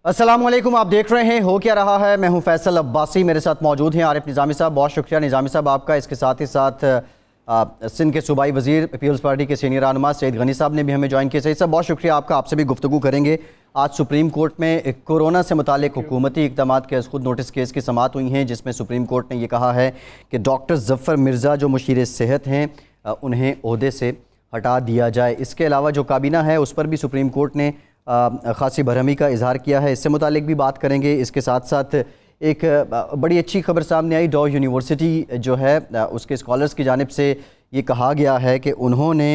अस्सलामुअलैकुम, आप देख रहे हैं हो क्या रहा है। मैं हूं फैसल अब्बासी, मेरे साथ मौजूद हैं आरिफ निज़ामी साहब। बहुत शुक्रिया निज़ामी साहब आपका। इसके साथ ही साथ सिंध के सूबाई वज़ीर पीपल्स पार्टी के सीनियर रहनुमा सईद गनी साहब ने भी हमें ज्वाइन किया। सईद साहब बहुत शुक्रिया आपका, आपसे भी गुफ्तगू करेंगे। आज सुप्रीम कोर्ट में कोरोना से मुतालिक हुकूमती इक़दाम के खुद नोटिस केस की समाअत हुई हैं, जिसमें सुप्रीम कोर्ट ने यह कहा है कि डॉक्टर ज़फ़र मिर्ज़ा जो मुशीर सेहत हैं उन्हें ओहदे से हटा दिया जाए। इसके अलावा जो काबीना है उस पर भी सुप्रीम कोर्ट ने ख़ासी बरहमी का इजहार किया है, इससे मुतालिक भी बात करेंगे। इसके साथ साथ एक बड़ी अच्छी खबर सामने आई, डॉ यूनिवर्सिटी जो है उसके स्कॉलर्स की जानिब से ये कहा गया है कि उन्होंने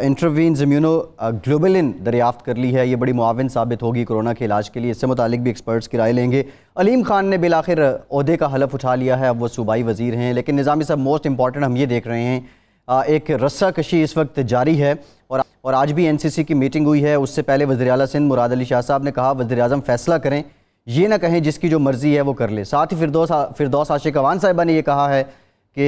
इंट्रावीन्स इम्यूनोग्लोबुलिन दरियाफ्त कर ली है। ये बड़ी मुआविन साबित होगी कोरोना के इलाज के लिए। इससे मुतालिक भी एक्सपर्ट्स की राय लेंगे। अलीम खान ने बिलाखिर ओहदे का हलफ उठा लिया है, अब वो सूबाई वज़ीर हैं। लेकिन निज़ामी साहब मोस्ट इंपॉर्टेंट हम ये देख रहे हैं, एक रस्सा कशी इस वक्त जारी है और आज भी एनसीसी की मीटिंग हुई है। उससे पहले वज़ीर आला सिंध मुराद अली शाह साहब ने कहा वज़ीर आज़म फैसला करें, ये ना कहें जिसकी जो मर्ज़ी है वो कर ले। साथ ही फिरदौस आशिक अवान साहिबा ने यह कहा है कि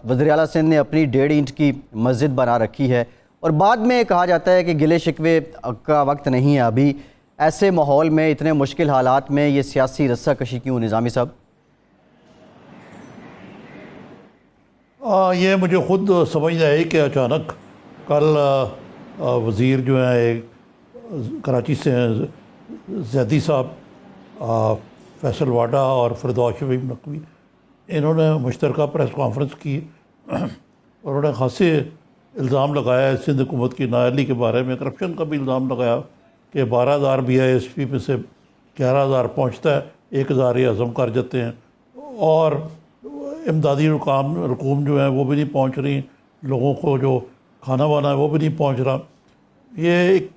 वज़ीर आला सिंध ने अपनी 1.5 इंच की मस्जिद बना रखी है। और बाद में कहा जाता है कि गिले शिकवे का वक्त नहीं है अभी। ऐसे माहौल में, इतने मुश्किल हालात में ये सियासी रस्सा कशी क्यों निज़ामी साहब? ये मुझे ख़ुद समझ नहीं आई कि अचानक कल वज़ीर जो है कराची से ज़ैदी साहब, फैसल वाडा और फिरदौस शफीक नकवी, इन्होंने मुश्तरका प्रेस कॉन्फ्रेंस की और उन्होंने खासे इल्ज़ाम लगाया है सिंध हुकूमत की नाअहली के बारे में। करप्शन का भी इल्ज़ाम लगाया कि 12,000 BISP में से 11,000 पहुँचता है, 1,000 ये हज़म कर जाते हैं और इमदादी रकूम जो है वो भी नहीं पहुँच रही, लोगों को जो खाना वाना है वो भी नहीं पहुँच रहा। ये एक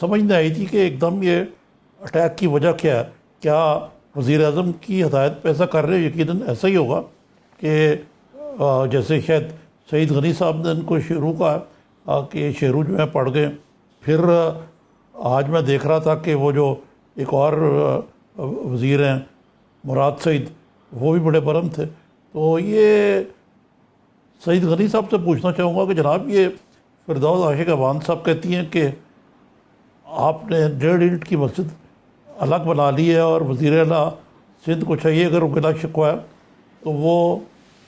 समझ नहीं आई थी कि एकदम ये अटैक की वजह क्या है। क्या वज़ीर आज़म की हदायत पे ऐसा कर रहे हैं? यकीनन ऐसा ही होगा कि जैसे शायद सईद गनी साहब ने इनको शेरू का कि शेरू जो है पढ़ गए। फिर आज मैं देख रहा था कि वो जो एक और वज़ीर हैं मुराद सईद, वो भी बड़े बरम थे। तो ये सईद गनी साहब से पूछना चाहूँगा कि जनाब ये फिरदौस आशिक अवान साहब कहती हैं कि आपने 1.5 इंच की मस्जिद अलग बना ली है और वज़ीर आला सिंध को चाहिए अगर गिला शिकवा है तो वो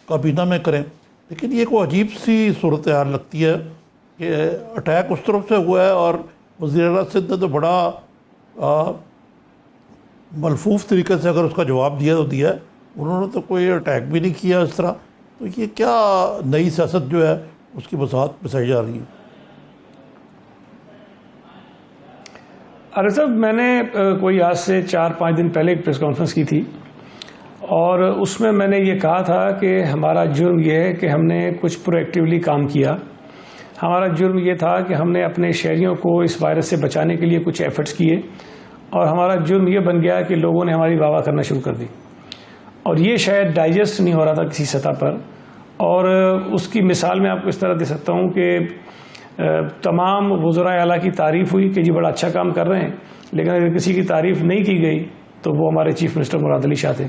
काबीना में करें। लेकिन ये कोई अजीब सी सूरत हाल लगती है कि अटैक उस तरफ से हुआ है और वज़ीर आला सिंध ने तो बड़ा मलफूफ तरीके से अगर उसका जवाब दिया तो दिया है, उन्होंने तो कोई अटैक भी नहीं किया इस तरह। तो ये क्या नई सियासत जो है उसकी वसाहत पिसाई जा रही है? अरे साहब, मैंने कोई आज से 4-5 दिन पहले एक प्रेस कॉन्फ्रेंस की थी और उसमें मैंने ये कहा था कि हमारा जुर्म ये है कि हमने कुछ प्रोएक्टिवली काम किया। हमारा जुर्म ये था कि हमने अपने शहरियों को इस वायरस से बचाने के लिए कुछ एफर्ट्स किए और हमारा जुर्म ये बन गया कि लोगों ने हमारी वाह वाह करना शुरू कर दी और ये शायद डाइजेस्ट नहीं हो रहा था किसी सतह पर। और उसकी मिसाल मैं आपको इस तरह दे सकता हूँ कि तमाम वज़राए आला की तारीफ़ हुई कि जी बड़ा अच्छा काम कर रहे हैं, लेकिन अगर किसी की तारीफ़ नहीं की गई तो वो हमारे चीफ मिनिस्टर मुराद अली शाह थे।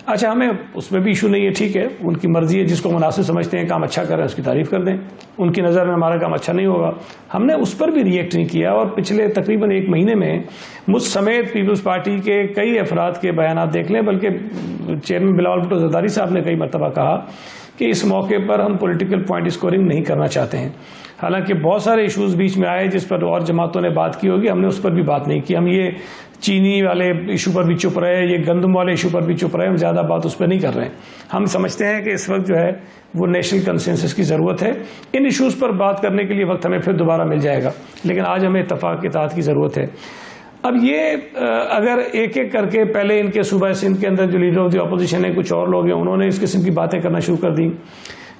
अच्छा, हमें उसमें भी इशू नहीं है, ठीक है, उनकी मर्ज़ी है, जिसको मुनासिब समझते हैं काम अच्छा कर रहे हैं उसकी तारीफ़ कर दें। उनकी नज़र में हमारा काम अच्छा नहीं होगा, हमने उस पर भी रिएक्ट नहीं किया। और पिछले तकरीबन 1 महीने में मुझ समेत पीपल्स पार्टी के कई अफराद के बयान देख लें, बल्कि चेयरमैन बिलावल भुट्टो ज़रदारी साहब ने कई मरतबा कहा कि इस मौके पर हम पॉलिटिकल पॉइंट स्कोरिंग नहीं करना चाहते हैं। हालांकि बहुत सारे इश्यूज़ बीच में आए जिस पर और जमातों ने बात की होगी, हमने उस पर भी बात नहीं की। हम ये चीनी वाले इशू पर भी चुप रहे, ये गंदम वाले इशू पर भी चुप रहे, हम ज़्यादा बात उस पर नहीं कर रहे हैं। हम समझते हैं कि इस वक्त जो है वो नेशनल कंसेंसस की ज़रूरत है। इन इशूज़ पर बात करने के लिए वक्त हमें फिर दोबारा मिल जाएगा, लेकिन आज हमें इत्तफाक के तहत की ज़रूरत है। अब ये अगर एक एक करके पहले इनके सूबा सिंध के अंदर जो लीडर ऑफ द अपोजिशन है, कुछ और लोग हैं, उन्होंने इस किस्म की बातें करना शुरू कर दी।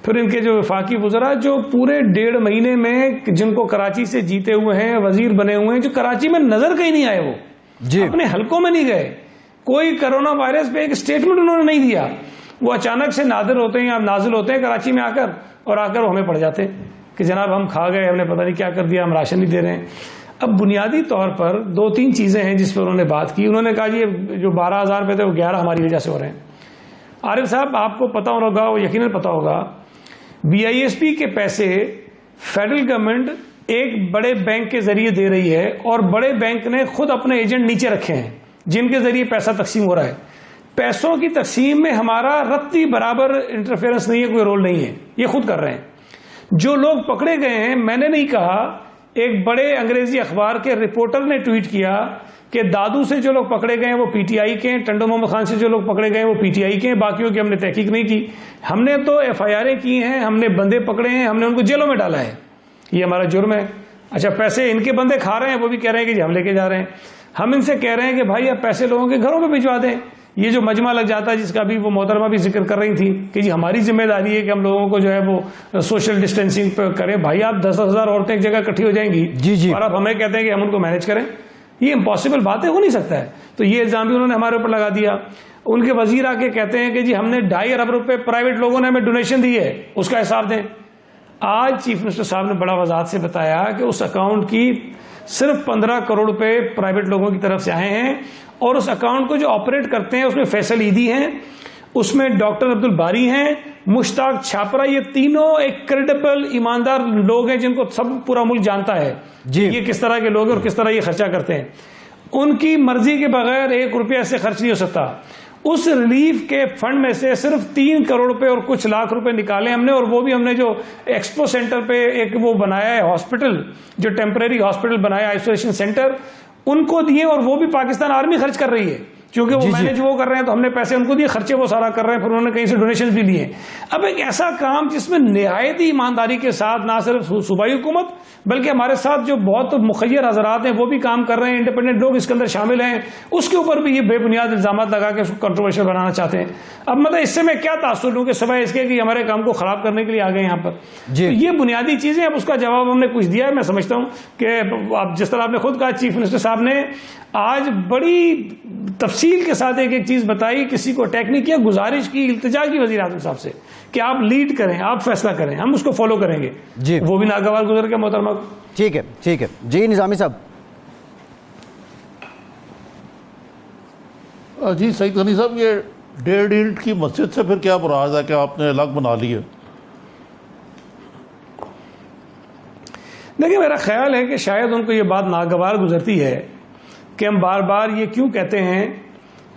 फिर इनके जो वफाकी वज़रा जो पूरे 1.5 महीने में जिनको कराची से जीते हुए हैं, वजीर बने हुए हैं, जो कराची में नजर कहीं नहीं आए, वो अपने हलकों में नहीं गए, कोई कोरोना वायरस पे एक स्टेटमेंट उन्होंने नहीं दिया। वो अचानक से नादिर होते हैं या नाजिल होते हैं कराची में आकर और आकर वो हमें पड़ जाते हैं कि जनाब हम खा गए, हमने पता नहीं क्या कर दिया, हम राशन नहीं दे रहे हैं। अब बुनियादी तौर पर 2-3 चीजें हैं जिस पर उन्होंने बात की। उन्होंने कहा जी जो 12,000 रुपए थे वो 11 हमारी वजह से हो रहे हैं। आरिफ साहब, आपको पता होगा, वो यकीनन पता होगा, BISP के पैसे फेडरल गवर्नमेंट एक बड़े बैंक के जरिए दे रही है और बड़े बैंक ने खुद अपने एजेंट नीचे रखे हैं जिनके जरिए पैसा तकसीम हो रहा है। पैसों की तकसीम में हमारा रत्ती बराबर इंटरफेरेंस नहीं है, कोई रोल नहीं है, ये खुद कर रहे हैं। जो लोग पकड़े गए हैं, मैंने नहीं कहा, एक बड़े अंग्रेजी अखबार के रिपोर्टर ने ट्वीट किया कि दादू से जो लोग पकड़े गए हैं वो पीटीआई के हैं, टंडो मोहम्मद खान से जो लोग पकड़े गए हैं वो पीटीआई के हैं, बाकियों की हमने तहकीक नहीं की। हमने तो एफआईआर की हैं, हमने बंदे पकड़े हैं, हमने उनको जेलों में डाला है, ये हमारा जुर्म है। अच्छा, पैसे इनके बंदे खा रहे हैं, वो भी कह रहे हैं कि हम लेके जा रहे हैं। हम इनसे कह रहे हैं कि भाई आप पैसे लोगों के घरों में भिजवा दें। ये जो मजमा लग जाता है, जिसका भी वो मोहतरमा भी जिक्र कर रही थी कि जी हमारी जिम्मेदारी है कि हम लोगों को जो है वो सोशल डिस्टेंसिंग पे करें। भाई आप 10,000 औरतें एक जगह इकट्ठी हो जाएंगी जी। और आप हमें कहते हैं कि हम उनको मैनेज करें, ये इम्पॉसिबल बात है, हो नहीं सकता है। तो ये इल्जाम भी उन्होंने हमारे ऊपर लगा दिया। उनके वजीर आके कहते हैं कि जी हमने 2.5 अरब रुपए प्राइवेट लोगों ने हमें डोनेशन दी है, उसका हिसाब दें। आज चीफ मिनिस्टर साहब ने बड़ा वजाहत से बताया कि उस अकाउंट की सिर्फ 15 करोड़ रुपए प्राइवेट लोगों की तरफ से आए हैं, और उस अकाउंट को जो ऑपरेट करते हैं उसमें फैसल ईदी हैं, उसमें डॉक्टर अब्दुल बारी हैं, मुश्ताक छापरा, ये तीनों एक क्रेडिबल ईमानदार लोग हैं जिनको सब पूरा मुल्क जानता है जी। ये किस तरह के लोग हैं और किस तरह ये खर्चा करते हैं। उनकी मर्जी के बगैर 1 रुपया से खर्च नहीं हो सकता। उस रिलीफ के फंड में से सिर्फ 3 करोड़ रुपए और कुछ लाख रुपए निकाले हमने, और वो भी हमने जो एक्सपो सेंटर पे एक वो बनाया है हॉस्पिटल, जो टेम्परेरी हॉस्पिटल बनाया आइसोलेशन सेंटर, उनको दिए, और वो भी पाकिस्तान आर्मी खर्च कर रही है, क्योंकि वो मैनेज वो कर रहे हैं तो हमने पैसे उनको दिए, खर्चे वो सारा कर रहे हैं, फिर उन्होंने कहीं से डोनेशन भी लिए। अब एक ऐसा काम जिसमें निहायत ही ईमानदारी के साथ ना सिर्फ सूबाई हुकूमत बल्कि हमारे साथ जो बहुत मुखय्यर हजरात हैं वो भी काम कर रहे हैं, इंडिपेंडेंट लोग इसके अंदर शामिल हैं, उसके ऊपर भी ये बेबुनियाद इल्जाम लगा के उसको कंट्रोवर्शियल बनाना चाहते हैं। अब मतलब इससे मैं क्या तासुर लूं कि सिवाय इसके कि हमारे काम को खराब करने के लिए आ गए यहाँ पर। तो ये बुनियादी चीजें, अब उसका जवाब हमने कुछ दिया है। मैं समझता हूं कि आप जिस तरह आपने खुद कहा, चीफ मिनिस्टर साहब ने आज बड़ी तफसील के साथ एक एक चीज बताई, किसी को अटैक नहीं किया, गुजारिश की, इल्तिजा की वजीर आजम साहब से कि आप लीड करें, आप फैसला करें, हम उसको फॉलो करेंगे जी। वो भी नागवार गुजर के मोहतरमा। ठीक है जी। निजामी साहब। जी सईद गनी साहब, ये 1.5 ईंट की मस्जिद से फिर क्या मुराद है कि आपने अलग बना ली है? देखिए, मेरा ख्याल है कि शायद उनको ये बात नागवार गुजरती है कि हम बार बार ये क्यों कहते हैं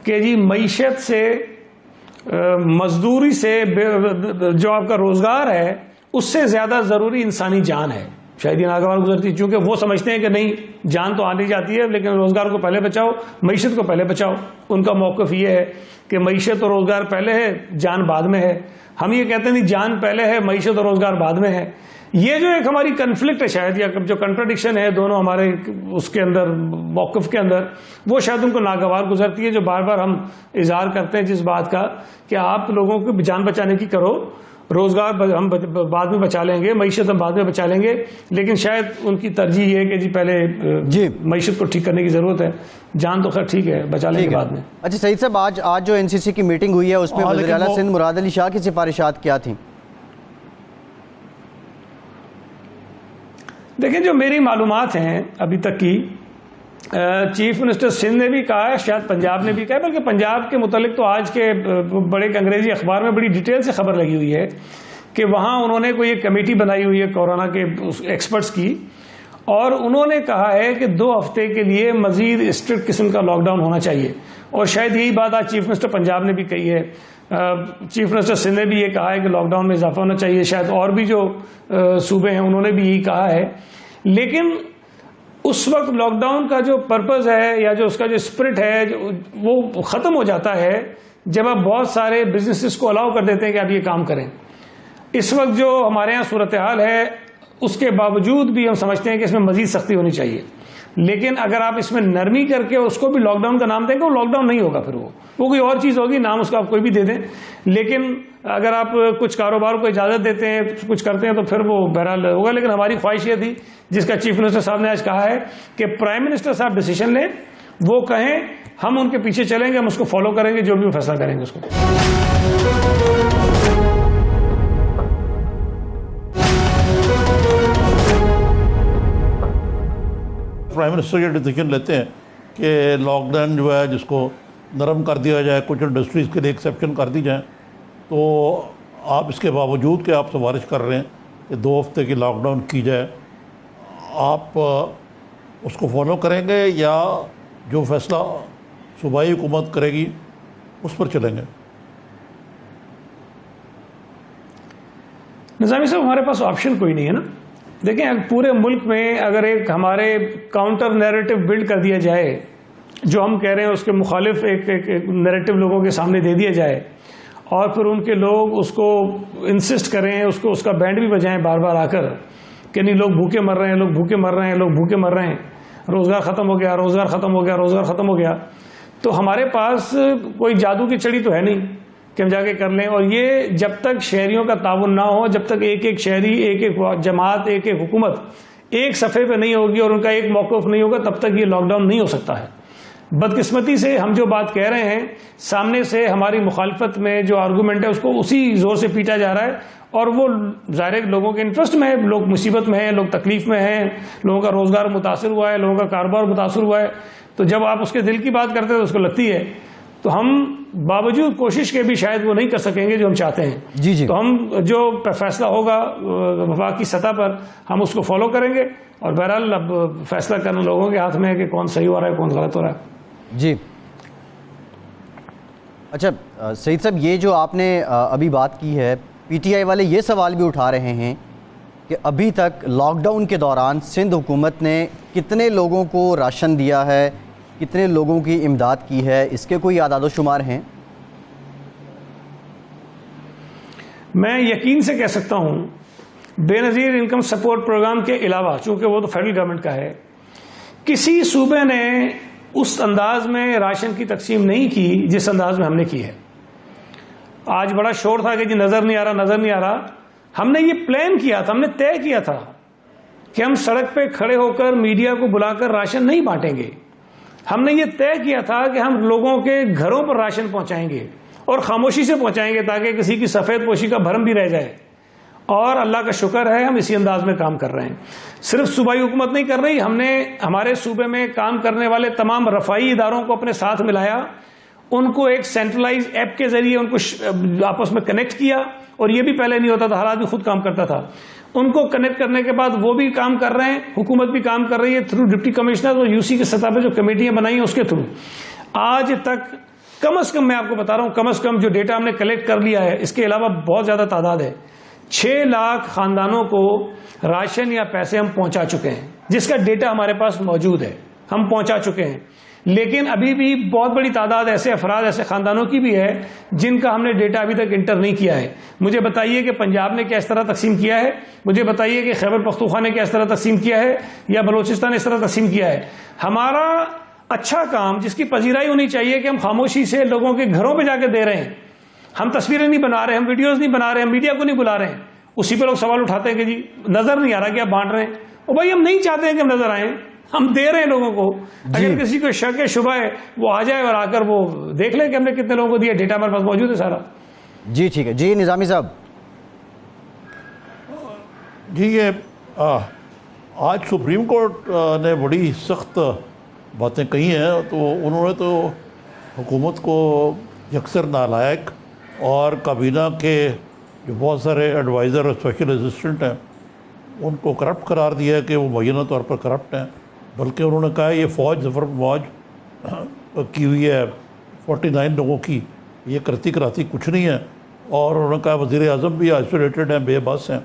कि जी मईशत से, मजदूरी से, जो आपका रोजगार है उससे ज्यादा जरूरी इंसानी जान है। शायद ये नागवार गुजरती, क्योंकि वो समझते हैं कि नहीं, जान तो आनी जाती है लेकिन रोजगार को पहले बचाओ, मईशत को पहले बचाओ। उनका मौकफ ये है कि मईशत और रोजगार पहले है, जान बाद में है। हम ये कहते हैं नहीं, जान पहले है, मईशत और रोजगार बाद में है। ये जो एक हमारी कन्फ्लिक्ट है शायद, या जो कंट्राडिक्शन है दोनों हमारे उसके अंदर, मौकफ के अंदर, वो शायद उनको नागवार गुजरती है। जो बार बार हम इजहार करते हैं जिस बात का कि आप लोगों की जान बचाने की करो, रोजगार हम बाद में बचा लेंगे, मईशत हम बाद में बचा लेंगे, लेकिन शायद उनकी तरजीह ये है कि जी पहले जी मईशत को ठीक करने की जरूरत है, जान तो खैर ठीक है, बचा लेंगे बाद में। अच्छा सईद साहब, आज जो एनसीसी की मीटिंग हुई है उसमें वज़ीर आला सिंध मुराद अली शाह की सिफारिशात क्या थी? देखिए, जो मेरी मालूमात हैं अभी तक की, चीफ मिनिस्टर सिंध ने भी कहा है, शायद पंजाब ने भी कहा है, बल्कि पंजाब के मुतालिक तो आज के बड़े अंग्रेजी अखबार में बड़ी डिटेल से खबर लगी हुई है कि वहाँ उन्होंने कोई एक कमेटी बनाई हुई है कोरोना के एक्सपर्ट्स की, और उन्होंने कहा है कि 2 हफ्ते के लिए मजीद स्ट्रिक्ट किस्म का लॉकडाउन होना चाहिए। और शायद यही बात आज चीफ मिनिस्टर पंजाब ने भी कही है। चीफ मिनिस्टर सिंध ने भी ये कहा है कि लॉकडाउन में इजाफा होना चाहिए। शायद और भी जो सूबे हैं उन्होंने भी यही कहा है। लेकिन उस वक्त लॉकडाउन का जो पर्पस है या जो उसका जो स्पिरिट है वो ख़त्म हो जाता है जब आप बहुत सारे बिजनेसेस को अलाउ कर देते हैं कि आप ये काम करें। इस वक्त जो हमारे यहाँ सूरत हाल है उसके बावजूद भी हम समझते हैं कि इसमें मजीद सख्ती होनी चाहिए। लेकिन अगर आप इसमें नरमी करके उसको भी लॉकडाउन का नाम देंगे, वो लॉकडाउन नहीं होगा, फिर वो कोई और चीज़ होगी, नाम उसका आप कोई भी दे दें। लेकिन अगर आप कुछ कारोबार को इजाज़त देते हैं, कुछ करते हैं, तो फिर वो बहरहाल होगा। लेकिन हमारी ख्वाहिश ये थी, जिसका चीफ मिनिस्टर साहब ने आज कहा है कि प्राइम मिनिस्टर साहब डिसीजन लें, वो कहें, हम उनके पीछे चलेंगे, हम उसको फॉलो करेंगे, जो भी फैसला करेंगे उसको। प्राइम मिनिस्टर ये डिसीजन लेते हैं कि लॉकडाउन जो है जिसको नरम कर दिया जाए, कुछ इंडस्ट्रीज़ के लिए एक्सेप्शन कर दी जाए, तो आप इसके बावजूद कि आप सिफारिश कर रहे हैं कि 2 हफ्ते की लॉकडाउन की जाए, आप उसको फॉलो करेंगे या जो फैसला सूबाई हुकूमत करेगी उस पर चलेंगे? निज़ामी साहब, हमारे पास ऑप्शन कोई नहीं है ना। देखें, पूरे मुल्क में अगर एक हमारे काउंटर नैरेटिव बिल्ड कर दिया जाए, जो हम कह रहे हैं उसके मुखालिफ एक नैरेटिव लोगों के सामने दे दिया जाए, और फिर उनके लोग उसको इंसिस्ट करें, उसको उसका बैंड भी बजाएं बार बार आकर कि नहीं लोग भूखे मर रहे हैं, लोग भूखे मर रहे हैं, लोग भूखे मर रहे हैं, रोज़गार ख़त्म हो गया, रोज़गार ख़त्म हो गया, रोज़गार ख़त्म हो गया, तो हमारे पास कोई जादू की छड़ी तो है नहीं कि हम जाके कर लें। और ये जब तक शहरियों का ताउन ना हो, जब तक एक एक शहरी, एक एक जमात, एक एक हुकूमत एक सफ़े पे नहीं होगी और उनका एक मौक़िफ़ नहीं होगा, तब तक ये लॉकडाउन नहीं हो सकता है। बदकिस्मती से हम जो बात कह रहे हैं, सामने से हमारी मुखालफत में जो आर्गूमेंट है उसको उसी जोर से पीटा जा रहा है, और वो ज़ाहिर लोगों के इंटरेस्ट में है, लोग मुसीबत में हैं, लोग तकलीफ में हैं, लोगों का रोज़गार मुतासर हुआ है, लोगों का कारोबार मुतासर हुआ है। तो जब आप उसके दिल की बात करते हैं तो उसको लगती है, तो हम बावजूद कोशिश के भी शायद वो नहीं कर सकेंगे जो हम चाहते हैं। जी जी। तो हम जो फैसला होगा वफाक की सतह पर, हम उसको फॉलो करेंगे, और बहरहाल अब फैसला करने लोगों के हाथ में है कि कौन सही हो रहा है, कौन गलत हो रहा है। जी। अच्छा सईद साहब, ये जो आपने अभी बात की है, पीटीआई वाले ये सवाल भी उठा रहे हैं कि अभी तक लॉकडाउन के दौरान सिंध हुकूमत ने कितने लोगों को राशन दिया है, कितने लोगों की इमदाद की है, इसके कोई आदाद शुमार हैं? मैं यकीन से कह सकता हूं, बेनज़ीर इनकम सपोर्ट प्रोग्राम के अलावा, चूंकि वो तो फेडरल गवर्नमेंट का है, किसी सूबे ने उस अंदाज में राशन की तकसीम नहीं की जिस अंदाज में हमने की है। आज बड़ा शोर था कि जी नजर नहीं आ रहा, नजर नहीं आ रहा। हमने ये प्लान किया था, हमने तय किया था कि हम सड़क पे खड़े होकर मीडिया को बुलाकर राशन नहीं बांटेंगे। हमने ये तय किया था कि हम लोगों के घरों पर राशन पहुंचाएंगे, और खामोशी से पहुंचाएंगे ताकि किसी की सफेद पोशी का भरम भी रह जाए। और अल्लाह का शुक्र है हम इसी अंदाज में काम कर रहे हैं। सिर्फ सूबाई हुकूमत नहीं कर रही, हमने हमारे सूबे में काम करने वाले तमाम रफाई इदारों को अपने साथ मिलाया, उनको एक सेंट्रलाइज ऐप के जरिए उनको आपस में कनेक्ट किया, और ये भी पहले नहीं होता था, हर आदमी खुद काम करता था। उनको कनेक्ट करने के बाद वो भी काम कर रहे हैं, हुकूमत भी काम कर रही है थ्रू डिप्टी कमिश्नर और यूसी की सतह पर जो कमेटियां बनाई हैं उसके थ्रू। आज तक कम से कम, मैं आपको बता रहा हूं, कम से कम जो डेटा हमने कलेक्ट कर लिया है, इसके अलावा बहुत ज्यादा तादाद है, 6 लाख खानदानों को राशन या पैसे हम पहुंचा चुके हैं, जिसका डेटा हमारे पास मौजूद है, हम पहुंचा चुके हैं। लेकिन अभी भी बहुत बड़ी तादाद ऐसे अफराद, ऐसे खानदानों की भी है जिनका हमने डेटा अभी तक इंटर नहीं किया है। मुझे बताइए कि पंजाब ने क्या इस तरह तकसीम किया है, मुझे बताइए कि खैबर पख्तूनख्वा ने क्या इस तरह तकसीम किया है, या बलोचिस्तान ने इस तरह तकसीम किया है। हमारा अच्छा काम, जिसकी पजीराई होनी चाहिए कि हम खामोशी से लोगों के घरों पर जाकर दे रहे हैं, हम तस्वीरें नहीं बना रहे, हम वीडियोस नहीं बना रहे, हम मीडिया को नहीं बुला रहे हैं, उसी पे लोग सवाल उठाते हैं कि जी नजर नहीं आ रहा कि आप बांट रहे हैं। और भाई हम नहीं चाहते हैं कि हम नजर आए, हम दे रहे हैं लोगों को। अगर किसी को शक है, शुबह है, वो आ जाए और आकर वो देख ले कि हमने कितने लोगों को दिया, डेटा हमारे पास मौजूद है सारा। जी ठीक है। जी निज़ामी साहब। जी ये आज सुप्रीम कोर्ट ने बड़ी सख्त बातें कही हैं, तो उन्होंने तो हुकूमत को यकसर नालायक और काबीना के जो बहुत सारे एडवाइज़र और स्पेशल असिस्टेंट हैं उनको करप्ट करार दिया है कि वो मुय्यना तौर पर करप्ट हैं। बल्कि उन्होंने कहा ये फ़ौज, ज़फ़र मौज की हुई है 49 लोगों की, ये करती कराती कुछ नहीं है। और उन्होंने कहा वज़ीर आज़म भी आइसोलेटेड हैं, बेबस हैं।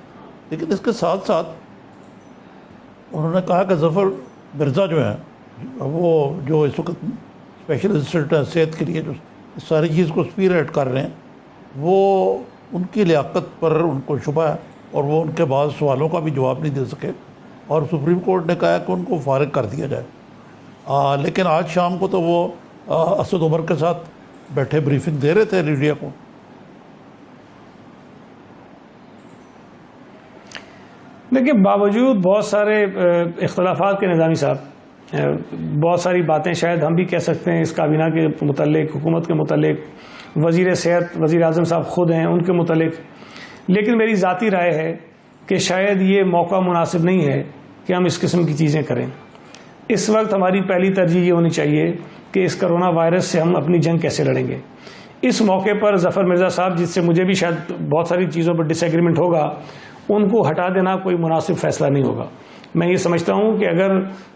लेकिन इसके साथ साथ उन्होंने कहा कि ज़फ़र मिर्ज़ा जो हैं, वो जो इस वक्त स्पेशल असिस्टेंट हैं सेहत के लिए, जो सारी चीज़ को स्पीरहेड कर रहे हैं, वो उनकी लियाकत पर उनको शुबा है, और वो उनके बाद सवालों का भी जवाब नहीं दे सके, और सुप्रीम कोर्ट ने कहा कि उनको फारिग कर दिया जाए। लेकिन आज शाम को तो वो असद उमर के साथ बैठे ब्रीफिंग दे रहे थे मीडिया को। देखिए, बावजूद बहुत सारे इख्तलाफात के निज़ामी साहब, बहुत सारी बातें शायद हम भी कह सकते हैं इस काबीना के मुतल्लिक, हुकूमत के मुतल्लिक, वज़ीर सेहत वज़ीर आज़म साहब ख़ुद हैं उनके मुतल्लिक। लेकिन मेरी ज़ाती राय है कि शायद ये मौका मुनासिब नहीं है कि हम इस किस्म की चीज़ें करें। इस वक्त हमारी पहली तरजीह ये होनी चाहिए कि इस कोरोना वायरस से हम अपनी जंग कैसे लड़ेंगे। इस मौके पर ज़फ़र मिर्ज़ा साहब, जिससे मुझे भी शायद बहुत सारी चीज़ों पर डिसएग्रीमेंट होगा, उनको हटा देना कोई मुनासिब फ़ैसला नहीं होगा। मैं ये समझता हूँ कि अगर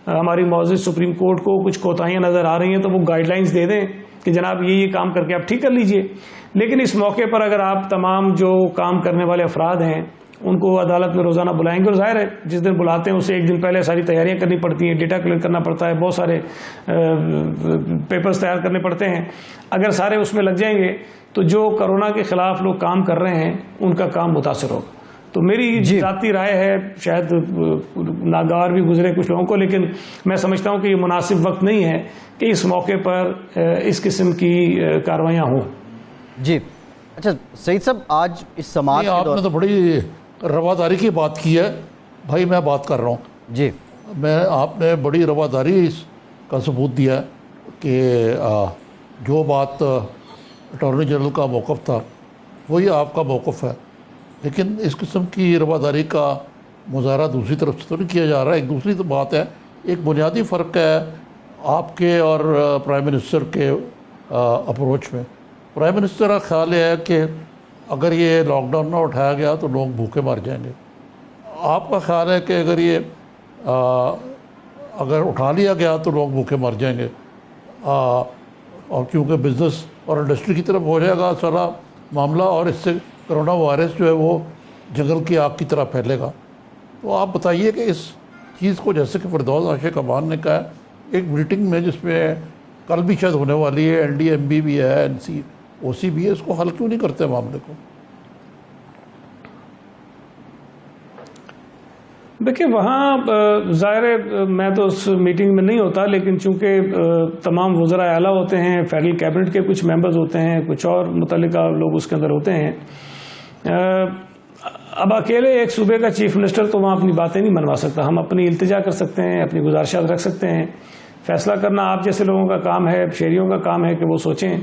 हमारी मौजूद सुप्रीम कोर्ट को कुछ कोताहियाँ नज़र आ रही हैं तो वो गाइडलाइंस दे दें कि जनाब ये काम करके आप ठीक कर लीजिए। लेकिन इस मौके पर अगर आप तमाम जो काम करने वाले अफराद हैं उनको अदालत में रोज़ाना बुलाएंगे, और जाहिर है जिस दिन बुलाते हैं उससे एक दिन पहले सारी तैयारियां करनी पड़ती हैं, डेटा कलेक्ट करना पड़ता है, बहुत सारे पेपर्स तैयार करने पड़ते हैं। अगर सारे उसमें लग जाएंगे तो जो कोरोना के खिलाफ लोग काम कर रहे हैं उनका काम मुतासर होगा। तो मेरी जाती राय है, शायद नागवार भी गुजरे कुछ लोगों को, लेकिन मैं समझता हूँ कि ये मुनासिब वक्त नहीं है कि इस मौके पर इस किस्म की कार्रवाइयाँ हों। जी अच्छा सईद साहब, आज इस समाज के आपने तो बड़ी रवादारी की बात की है भाई, मैं बात कर रहा हूँ जी, आपने बड़ी रवादारी का सबूत दिया है कि जो बात अटॉर्नी जनरल का मौक़िफ़ था वही आपका मौक़िफ़ है, लेकिन इस किस्म की रवादारी का मुजाहरा दूसरी तरफ से तो नहीं किया जा रहा है। एक दूसरी तो बात है, एक बुनियादी फ़र्क है आपके और प्राइम मिनिस्टर के अप्रोच में। प्राइम मिनिस्टर का ख्याल है कि अगर ये लॉकडाउन ना उठाया गया तो लोग भूखे मर जाएंगे। आपका ख्याल है कि अगर ये अगर उठा लिया गया तो लोग भूखे मर जाएंगे, और क्योंकि बिज़नेस और इंडस्ट्री की तरफ हो जाएगा सारा मामला, और इससे कोरोना वायरस जो है वो जंगल की आग की तरह फैलेगा। तो आप बताइए कि इस चीज़ को, जैसे कि फिरदौस आशिक अमान ने कहा है एक मीटिंग में जिसमें कल भी शायद होने वाली है, NDMB भी है, NCOC भी है, इसको हल क्यों नहीं करते मामले को? देखिए वहाँ ज़ाहिर है मैं तो उस मीटिंग में नहीं होता, लेकिन चूंकि तमाम वज़रा आला होते हैं, फेडरल कैबिनेट के कुछ मेंबर्स होते हैं, कुछ और मुतल्लिका लोग उसके अंदर होते हैं। अब अकेले एक सूबे का चीफ मिनिस्टर तो वहाँ अपनी बातें नहीं मनवा सकता। हम अपनी इल्तिजा कर सकते हैं, अपनी गुजारिशात रख सकते हैं, फैसला करना आप जैसे लोगों का काम है, शहरियों का काम है कि वो सोचें।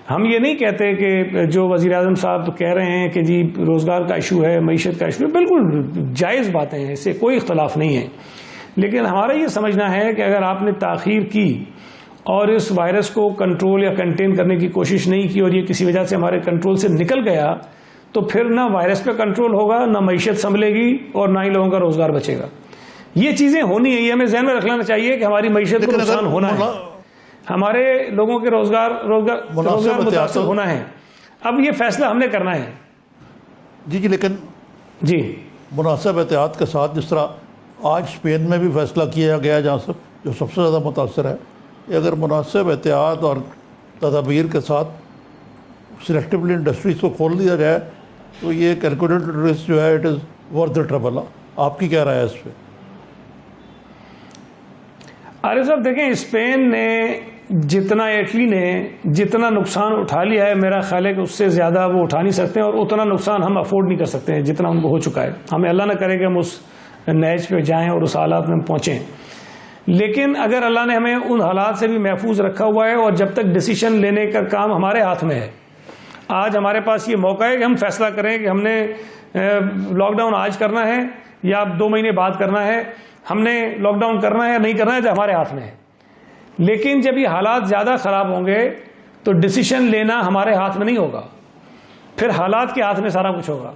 हम ये नहीं कहते कि जो वज़ीर आज़म साहब कह रहे हैं कि जी रोज़गार का इशू है, मईशत का इशू है, बिल्कुल जायज़ बातें हैं, इससे कोई इख्तलाफ नहीं है। लेकिन हमारा ये समझना है कि अगर आपने ताख़ीर की और इस वायरस को कंट्रोल या कंटेन करने की कोशिश नहीं की और ये किसी वजह से हमारे कंट्रोल से निकल गया, तो फिर ना वायरस पे कंट्रोल होगा, ना मईशत संभलेगी और ना ही लोगों का रोज़गार बचेगा। ये चीज़ें होनी है, ये हमें ज़हन में रख लेना चाहिए कि हमारी मईशत को नुकसान होना है, हमारे लोगों के रोजगार मुतासर होना है। अब ये फैसला हमने करना है। जी लेकिन जी मुनासिब एहतियात के साथ, जिस तरह आज स्पेन में भी फैसला किया गया जहाँ से जो सबसे ज़्यादा मुतासर है, कि अगर मुनासिब एहतियात और तदाबीर के साथ सिलेक्टिवली इंडस्ट्रीज़ को खोल दिया जाए तो ये कैलकुलेटेड रिस्क जो है it is worth the trouble. आपकी क्या राय है इस पर? अरे साहब देखें, स्पेन ने जितना, इटली ने जितना नुकसान उठा लिया है, मेरा ख्याल है कि उससे ज़्यादा वो उठा नहीं सकते और उतना नुकसान हम अफोर्ड नहीं कर सकते हैं जितना उनको हो चुका है। हमें अल्लाह ना करे कि हम उस नैज पे जाएं और उस हालात में हम पहुँचें, लेकिन अगर अल्लाह ने हमें उन हालात से भी महफूज रखा हुआ है और जब तक डिसीजन लेने का काम हमारे हाथ में है, आज हमारे पास ये मौका है कि हम फैसला करें कि हमने लॉकडाउन आज करना है या 2 महीने बाद करना है, हमने लॉकडाउन करना है या नहीं करना है, जो हमारे हाथ में है। लेकिन जब ये हालात ज़्यादा ख़राब होंगे तो डिसीजन लेना हमारे हाथ में नहीं होगा, फिर हालात के हाथ में सारा कुछ होगा।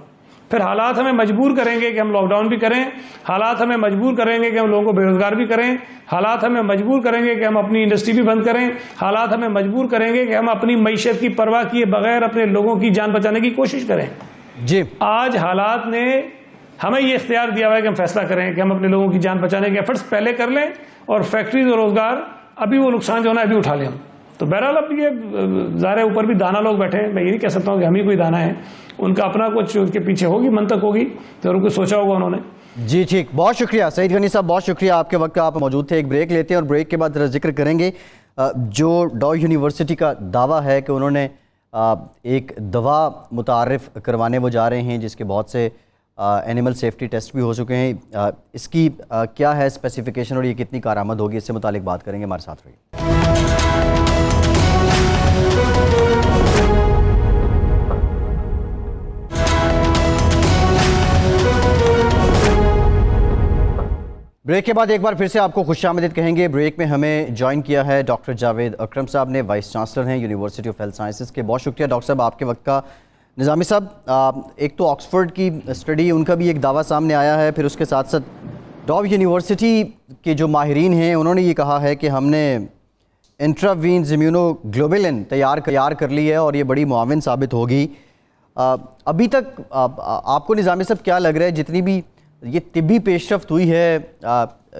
फिर हालात हमें मजबूर करेंगे कि हम लॉकडाउन भी करें, हालात हमें मजबूर करेंगे कि हम लोगों को बेरोजगार भी करें, हालात हमें मजबूर करेंगे कि हम अपनी इंडस्ट्री भी बंद करें, हालात हमें मजबूर करेंगे कि हम अपनी मईशत की परवाह किए बगैर अपने लोगों की जान बचाने की कोशिश करें। जी आज हालात ने हमें ये इख्तियार दिया हुआ है कि हम फैसला करें कि हम अपने लोगों की जान बचाने के एफर्ट्स पहले कर लें और फैक्ट्रीज और रोजगार अभी वो नुकसान जो होना है अभी उठा लें हम। तो बहरहाल अब ये ज़ाहिर ऊपर भी दाना लोग बैठे हैं, मैं ये नहीं कह सकता हूँ कि हम ही कोई दाना है, उनका अपना कुछ उनके पीछे होगी, मंतक होगी, जरूर कुछ सोचा होगा उन्होंने। जी ठीक, बहुत शुक्रिया सईद गनी साहब, बहुत शुक्रिया आपके वक्त का, आप मौजूद थे। एक ब्रेक लेते हैं और ब्रेक के बाद जिक्र करेंगे जो डॉ यूनिवर्सिटी का दावा है कि उन्होंने एक दवा मुतारिफ करवाने वो जा रहे हैं जिसके बहुत से एनिमल सेफ्टी टेस्ट भी हो चुके हैं। इसकी क्या है स्पेसिफिकेशन और ये कितनी कारआमद होगी, इससे मुतालिक बात करेंगे। हमारे साथ रहिए। ब्रेक के बाद एक बार फिर से आपको खुशामदीद कहेंगे। ब्रेक में हमें ज्वाइन किया है डॉक्टर जावेद अकरम साहब ने, वाइस चांसलर हैं यूनिवर्सिटी ऑफ हेल्थ साइंसेज के। बहुत शुक्रिया डॉक्टर साहब आपके वक्त का। निज़ामी साहब, एक तो ऑक्सफोर्ड की स्टडी, उनका भी एक दावा सामने आया है, फिर उसके साथ साथ डॉव यूनिवर्सिटी के जो माहिरीन हैं उन्होंने ये कहा है कि हमने इंट्रावीन्स इम्यूनोग्लोबुलिन तैयार कर ली है और ये बड़ी मुआविन साबित होगी। अभी तक आपको निज़ामी साहब क्या लग रहा है, जितनी भी ये तिब्बी पेशरफ्त हुई है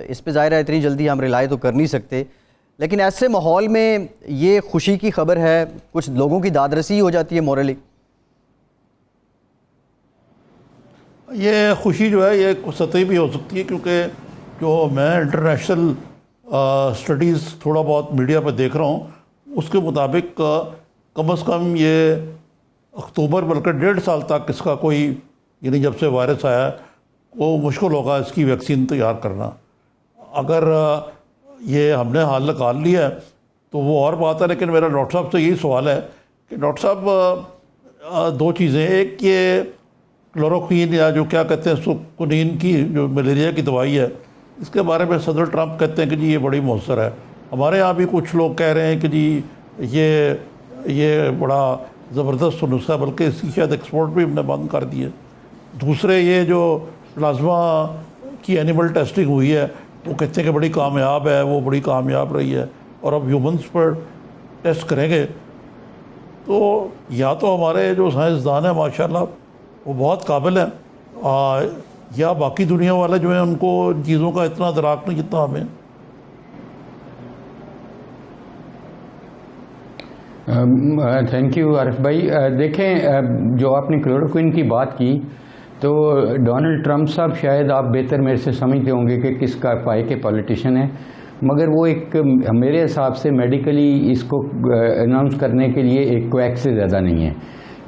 इस पे ज़ाहिर है इतनी जल्दी हम रिलाई तो कर नहीं सकते, लेकिन ऐसे माहौल में ये खुशी की खबर है, कुछ लोगों की दादरसी हो जाती है मोरली। ये खुशी जो है ये सतही भी हो सकती है, क्योंकि जो मैं इंटरनेशनल स्टडीज़ थोड़ा बहुत मीडिया पर देख रहा हूँ उसके मुताबिक कम से कम ये अक्टूबर बल्कि 1.5 साल तक इसका कोई, यानी जब से वायरस आया वो मुश्किल होगा इसकी वैक्सीन तैयार करना। अगर ये हमने हाल निकाल लिया है तो वो और बात है, लेकिन मेरा डॉक्टर साहब से यही सवाल है कि डॉक्टर साहब 2 चीज़ें, एक ये क्लोरोक्वीन या जो क्या कहते हैं सुकुनीन की जो मलेरिया की दवाई है, इसके बारे में सदर ट्रंप कहते हैं कि जी ये बड़ी मौसर है। हमारे यहाँ भी कुछ लोग कह रहे हैं कि जी ये बड़ा ज़बरदस्त नुस्खा, बल्कि इसकी शायद एक्सपोर्ट भी हमने बंद कर दी है। दूसरे ये जो प्लाज्मा की एनिमल टेस्टिंग हुई है वो कहते हैं कि बड़ी कामयाब है, वो बड़ी कामयाब रही है और अब ह्यूमंस पर टेस्ट करेंगे। तो या तो हमारे जो साइंसदान हैं माशाल्लाह वो बहुत काबिल हैं, या बाकी दुनिया वाले जो हैं उनको चीज़ों का इतना दराक नहीं जितना हमें। थैंक यू आरिफ भाई। देखें, जो आपने क्लोरोक्विन की बात की तो डोनाल्ड ट्रंप साहब शायद आप बेहतर मेरे से समझते होंगे कि किसका पाए के पॉलिटिशियन है, मगर वो एक मेरे हिसाब से मेडिकली इसको अनाउंस करने के लिए एक क्वैक से ज़्यादा नहीं है,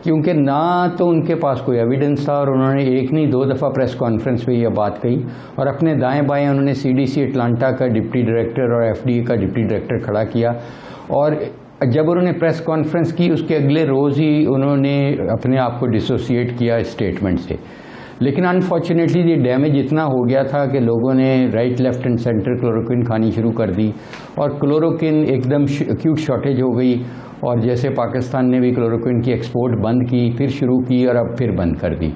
क्योंकि ना तो उनके पास कोई एविडेंस था और उन्होंने एक नहीं 2 दफ़ा प्रेस कॉन्फ्रेंस पे यह बात कही और अपने दाएं बाएं उन्होंने CDC अटलांटा का डिप्टी डायरेक्टर और FDA का डिप्टी डायरेक्टर खड़ा किया और जब उन्होंने प्रेस कॉन्फ्रेंस की उसके अगले रोज़ ही उन्होंने अपने आप को डिसोसिएट किया इस स्टेटमेंट से। लेकिन अनफॉर्चुनेटली ये डैमेज इतना हो गया था कि लोगों ने right left and centre chloroquine खानी शुरू कर दी और क्लोरोक्विन एकदम एक्यूट शॉर्टेज हो गई और जैसे पाकिस्तान ने भी क्लोरोक्विन की एक्सपोर्ट बंद की, फिर शुरू की और अब फिर बंद कर दी।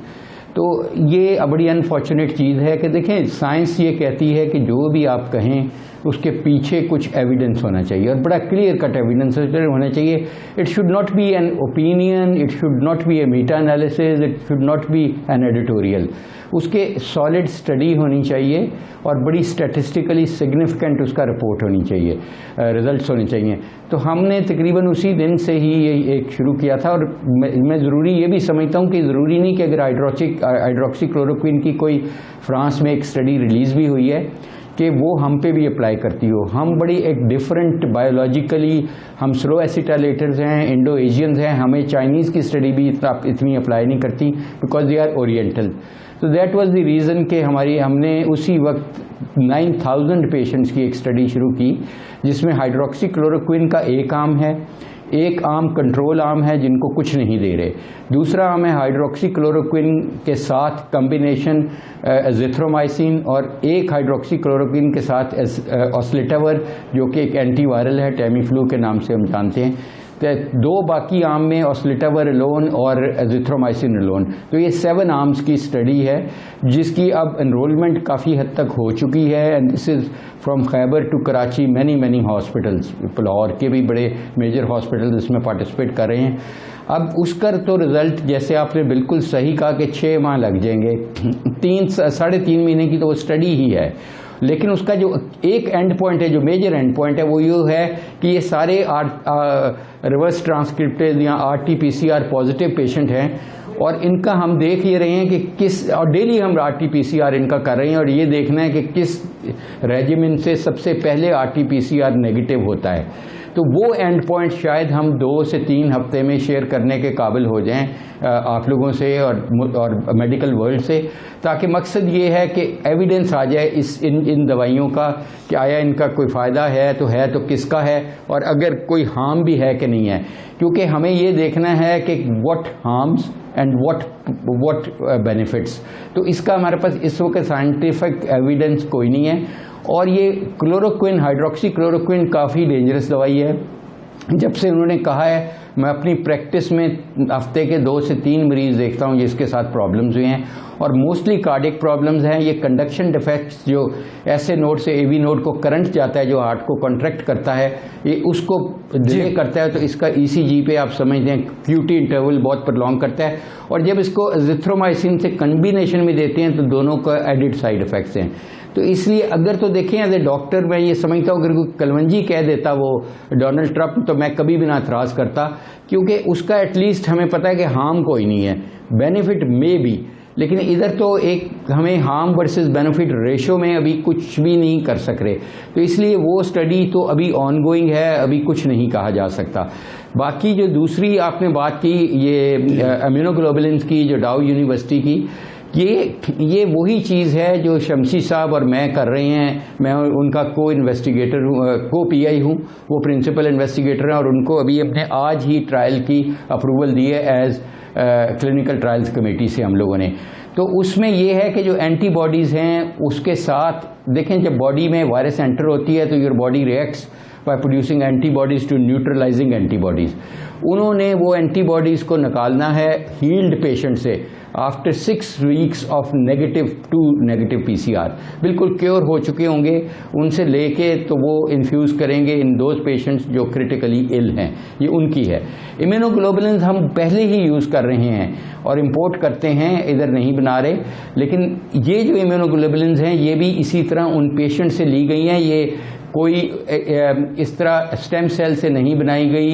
तो ये बड़ी अनफॉर्चुनेट चीज़ है कि देखें, साइंस ये कहती है कि जो भी आप कहें उसके पीछे कुछ एविडेंस होना चाहिए और बड़ा क्लियर कट एविडेंस होना चाहिए। It should not be an opinion, it should not be a meta analysis, it should not be an editorial. उसके सॉलिड स्टडी होनी चाहिए और बड़ी स्टैटिस्टिकली सिग्निफिकेंट उसका रिपोर्ट होनी चाहिए, रिजल्ट्स होने चाहिए। तो हमने तकरीबन उसी दिन से ही ये एक शुरू किया था और मैं ज़रूरी ये भी समझता हूँ कि ज़रूरी नहीं कि अगर हाइड्रोक्सी क्लोरोक्विन की कोई फ्रांस में एक स्टडी रिलीज़ भी हुई है कि वो हम पे भी अप्लाई करती हो। हम बड़ी एक डिफरेंट बायोलॉजिकली, हम स्लो एसिटाइलेटर्स हैं, इंडो एशियंस हैं, हमें चाइनीज़ की स्टडी भी इतनी अप्लाई नहीं करती बिकॉज दे आर ओरिएंटल। तो दैट वाज द रीज़न कि हमने उसी वक्त 9000 पेशेंट्स की एक स्टडी शुरू की जिसमें हाइड्रोक्सी क्लोरोक्विन का एक आर्म है, एक आर्म कंट्रोल आर्म है जिनको कुछ नहीं दे रहे, दूसरा आर्म है हाइड्रोक्सी क्लोरोक्विन के साथ कम्बिनेशन एजिथ्रोमाइसिन और एक हाइड्रोक्सी क्लोरोक्विन के साथ ऑस्लिटावर जो कि एक एंटीवायरल है, टेमीफ्लू के नाम से हम जानते हैं। तो 2 बाकी आर्म में ऑस्लिटावर अलोन और एजिथ्रोमाइसिन अलोन। तो ये 7 आर्म्स की स्टडी है जिसकी अब एनरोलमेंट काफ़ी हद तक हो चुकी है and this is from Khyber to Karachi, many hospitals, Lahore के भी बड़े मेजर हॉस्पिटल्स इसमें पार्टिसिपेट कर रहे हैं। अब उसका तो रिज़ल्ट जैसे आपने बिल्कुल सही कहा कि 6 माह लग जाएंगे, 3-3.5 महीने की तो वो स्टडी ही है, लेकिन उसका जो एक एंड पॉइंट है, जो मेजर एंड पॉइंट है, वो ये है कि ये सारे रिवर्स ट्रांसक्रिप्टेड या RT-PCR पॉजिटिव पेशेंट हैं और इनका हम देख ये रहे हैं कि किस, और डेली हम RT-PCR इनका कर रहे हैं और ये देखना है कि किस रेजिमेन से सबसे पहले RT-PCR नेगेटिव होता है। तो वो एंड पॉइंट शायद हम 2 से 3 हफ्ते में शेयर करने के काबिल हो जाएं आप लोगों से और मेडिकल वर्ल्ड से, ताकि मकसद ये है कि एविडेंस आ जाए इन दवाइयों का कि आया इनका कोई फ़ायदा है तो किसका है और अगर कोई हार्म भी है कि नहीं है, क्योंकि हमें ये देखना है कि what harms and what benefits. तो इसका हमारे पास इस वक्त साइंटिफिक एविडेंस कोई नहीं है और ये क्लोरोक्विन, हाइड्रोक्सी क्लोरोक्विन काफ़ी डेंजरस दवाई है जब से उन्होंने कहा है, मैं अपनी प्रैक्टिस में हफ्ते के 2 से 3 मरीज देखता हूँ जिसके साथ प्रॉब्लम्स हुए हैं, और मोस्टली कार्डिक प्रॉब्लम्स हैं। ये कंडक्शन डिफेक्ट्स, जो ऐसे नोड से एवी नोड को करंट जाता है जो हार्ट को कॉन्ट्रैक्ट करता है, ये उसको डिले करता है। तो इसका ईसीजी पे आप समझते हैं क्यूटी इंटरवल बहुत प्रलॉन्ग करता है, और जब इसको एजिथ्रोमाइसिन से कॉम्बिनेशन में देते हैं तो दोनों का एडिड साइड इफेक्ट्स हैं। तो इसलिए अगर तो देखें एज ए डॉक्टर मैं ये समझता हूँ, अगर कोई कलवंजी कह देता वो डोनाल्ड ट्रंप, तो मैं कभी भी ना एतराज़ करता, क्योंकि उसका एटलीस्ट हमें पता है कि हार्म कोई नहीं है, बेनिफिट में भी। लेकिन इधर तो एक हमें हार्म वर्सेस बेनिफिट रेशो में अभी कुछ भी नहीं कर सक रहे, तो इसलिए वो स्टडी तो अभी ऑनगोइंग है, अभी कुछ नहीं कहा जा सकता। बाकी जो दूसरी आपने बात की ये इम्यूनोग्लोबुलिन्स की, जो डाउ यूनिवर्सिटी की, ये वही चीज़ है जो शमसी साहब और मैं कर रहे हैं। मैं उनका को इन्वेस्टिगेटर हूँ, को पीआई हूँ, वो प्रिंसिपल इन्वेस्टिगेटर हैं, और उनको अभी अपने आज ही ट्रायल की अप्रूवल दी है एज क्लिनिकल ट्रायल्स कमेटी से हम लोगों ने। तो उसमें ये है कि जो एंटीबॉडीज़ हैं उसके साथ देखें, जब बॉडी में वायरस एंटर होती है तो your body reacts by producing antibodies to neutralizing antibodies. उन्होंने वो एंटीबॉडीज़ को निकालना है हील्ड पेशेंट से after 6 weeks of negative PCR, बिल्कुल क्योर हो चुके होंगे, उनसे लेके तो वो इन्फ्यूज़ करेंगे इन दोज पेशेंट्स जो क्रिटिकली इल हैं, ये उनकी है। इम्यूनोग्लोबुलिन्स हम पहले ही यूज़ कर रहे हैं और इंपोर्ट करते हैं, इधर नहीं बना रहे, लेकिन ये जो इम्यूनोग्लोबुलिन्स हैं ये भी इसी तरह उन पेशेंट से ली गई हैं। ये कोई इस तरह स्टेम सेल से नहीं बनाई गई,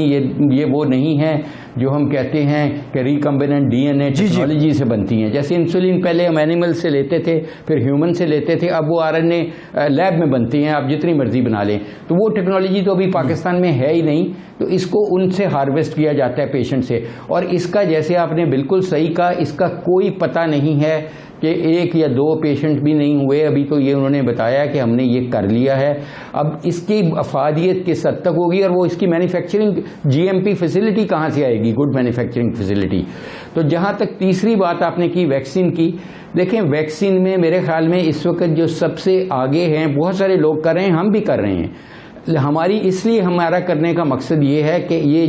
ये वो नहीं है जो हम कहते हैं कि रिकम्बिनेंट डीएनए टेक्नोलॉजी से बनती हैं। जैसे इंसुलिन पहले हम एनिमल से लेते थे, फिर ह्यूमन से लेते थे, अब वो आरएनए लैब में बनती हैं, आप जितनी मर्जी बना लें। तो वो टेक्नोलॉजी तो अभी पाकिस्तान में है ही नहीं, तो इसको उनसे हार्वेस्ट किया जाता है पेशेंट से। और इसका जैसे आपने बिल्कुल सही कहा, इसका कोई पता नहीं है कि 1 या 2 पेशेंट भी नहीं हुए अभी, तो ये उन्होंने बताया कि हमने ये कर लिया है। अब इसकी अफादियत किस हद तक होगी, और वो इसकी मैन्युफैक्चरिंग जीएमपी फैसिलिटी कहाँ से आएगी, गुड मैन्युफैक्चरिंग फैसिलिटी। तो जहाँ तक तीसरी बात आपने की वैक्सीन की, देखें वैक्सीन में मेरे ख्याल में इस वक्त जो सबसे आगे हैं, बहुत सारे लोग कर रहे हैं, हम भी कर रहे हैं। हमारी इसलिए हमारा करने का मकसद ये है कि ये